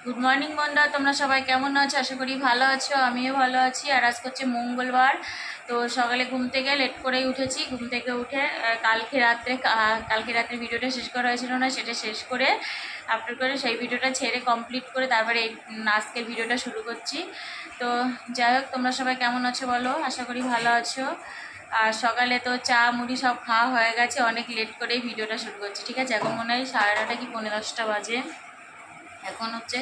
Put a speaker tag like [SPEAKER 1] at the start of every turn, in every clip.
[SPEAKER 1] Good morning বন্ধুরা, তোমরা সবাই কেমন আছো? আশা করি ভালো আছো, আমিও ভালো আছি। আর আজকে হচ্ছে মঙ্গলবার, তো সকালে ঘুম থেকে লেট করেই উঠেছি। ঘুম থেকে উঠে কালকে রাত্রে ভিডিওটা শেষ করা হয়েছিল না, সেটা শেষ করে আপলোড করে সেই ভিডিওটা ছেড়ে কমপ্লিট করে তারপরে আজকের ভিডিওটা শুরু করছি। তো যাই হোক, তোমরা সবাই কেমন আছো বলো, আশা করি ভালো আছো। আর সকালে তো চা মুড়ি সব খাওয়া হয়ে গেছে, অনেক লেট করেই ভিডিওটা শুরু করছি। ঠিক আছে, এখন মনে হয় 9:30 কি 10:30 বাজে। এখন হচ্ছে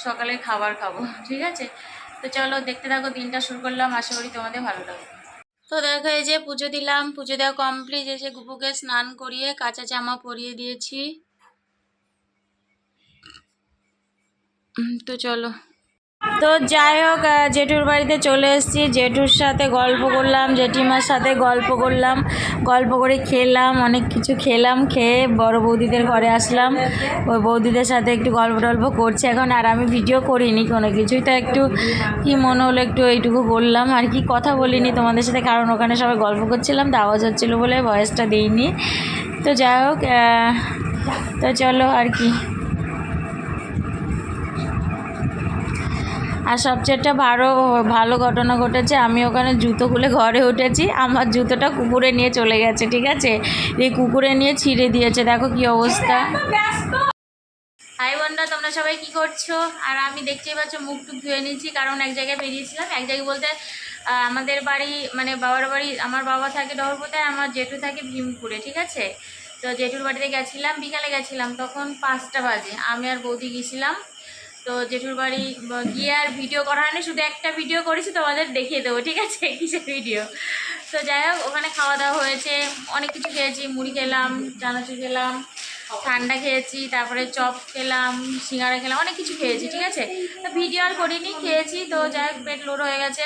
[SPEAKER 1] সকালের খাবার খাবো। ঠিক আছে, তো চলো দেখতে থাকো, দিনটা শুরু করলাম, আশা করি তোমাদের ভালো লাগবে। তো দেখো, এই যে পুজো দিলাম, পুজো দেওয়া কমপ্লিট। এসে গুপুকে স্নান করিয়ে কাঁচা জামা পরিয়ে দিয়েছি। তো চলো, তো যাই হোক, জেঠুর বাড়িতে চলে এসেছি। জেঠুর সাথে গল্প করলাম, জেঠিমার সাথে গল্প করলাম, গল্প করে খেলাম, অনেক কিছু খেলাম। খেয়ে বড় বৌদিদের ঘরে আসলাম, ওই বৌদিদের সাথে একটু গল্প টল্প করছি এখন। আর আমি ভিডিও করিনি কোনো কিছুই, তো একটু কি মনে হলো একটু এইটুকু বললাম আর কি। কথা বলিনি তোমাদের সাথে, কারণ ওখানে সবাই গল্প করছিলাম, তো আওয়াজ হচ্ছিলো বলে ভয়েসটা দিইনি। তো যাই হোক, তো চলো আর কি। আর সবচেয়ে একটা ভালো ঘটনা ঘটেছে, আমি ওখানে জুতো খুলে ঘরে উঠেছি, আমার জুতোটা কুকুরে নিয়ে চলে গেছে। ঠিক আছে, এই কুকুরে নিয়ে ছিঁড়ে দিয়েছে, দেখো কি অবস্থা। হাই বন্ধুরা, তোমরা সবাই কি করছো? আর আমি দেখতেই পাচ্ছ মুখ টুক ধুয়ে নিয়েছি, কারণ এক জায়গায় বেরিয়েছিলাম। এক জায়গায় বলতে আমাদের বাড়ি মানে বাবার বাড়ি, আমার বাবা থাকে ডহরপোতায়, আমার জেঠু থাকে ভীমপুরে। ঠিক আছে, তো জেঠুর বাড়িতে গেছিলাম, বিকালে গেছিলাম, তখন 5টা বাজে। আমি আর বৌদি গেছিলাম। তো জেঠুর বাড়ি গিয়ে আর ভিডিও করা হয়নি, শুধু একটা ভিডিও করেছি, তোমাদের দেখিয়ে দেবো। ঠিক আছে, কিসের ভিডিও। তো যাই হোক, ওখানে খাওয়া দাওয়া হয়েছে, অনেক কিছু খেয়েছি। মুড়ি খেলাম, চানাচুর খেলাম, ঠান্ডা খেয়েছি, তারপরে চপ খেলাম, সিঙ্গাড়া খেলাম, অনেক কিছু খেয়েছি। ঠিক আছে, তো ভিডিও আর করিনি, খেয়েছি। তো যাই হোক, পেট লোড হয়ে গেছে।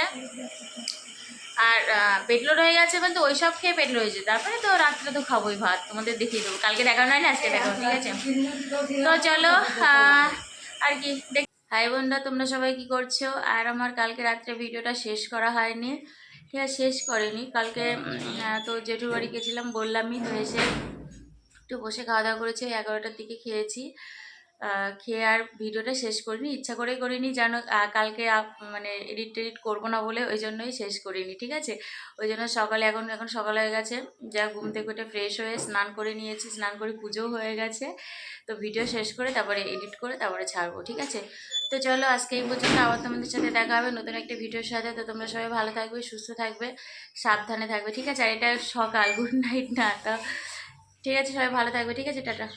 [SPEAKER 1] আর পেট লোড হয়ে গেছে বলতে ওই সব খেয়ে পেট লোড হয়েছে। তারপরে তো রাত্রে তো খাবোই ভাত, তোমাদের দেখিয়ে দেবো। কালকে দেখানো হয় না, আজকে দেখাবো। ঠিক আছে, তো চলো আর কি দেখ। হাই বন্ধুরা, তোমরা সবাই কি করছো? আর আমার কালকে রাত্রে ভিডিওটা শেষ করা হয়নি। ঠিক আছে, শেষ করিনি কালকে। তো জেঠুর বাড়ি গেছিলাম বললামই, তো এসে একটু বসে খাওয়া দাওয়া করেছি, 11টার দিকে খেয়েছি। খেয়ে আর ভিডিওটা শেষ করিনি, ইচ্ছা করেই করিনি, যেন কালকে মানে এডিট টেডিট করবো না বলে, ওই জন্যই শেষ করিনি। ঠিক আছে, ওই জন্য সকালে এখন সকাল হয়ে গেছে, যা ঘুম থেকে উঠে ফ্রেশ হয়ে স্নান করে নিয়েছি, স্নান করে পুজোও হয়ে গেছে। তো ভিডিও শেষ করে তারপরে এডিট করে তারপরে ছাড়বো। ঠিক আছে, তো চলো আজকে এই পর্যন্ত, আবার তোমাদের সাথে দেখা হবে নতুন একটা ভিডিওর সাথে। তো তোমরা সবাই ভালো থাকবে, সুস্থ থাকবে, সাবধানে থাকবে। ঠিক আছে, আর এটা সকাল, গুড নাইট না তো। ঠিক আছে, সবাই ভালো থাকবে। ঠিক আছে, টাটা।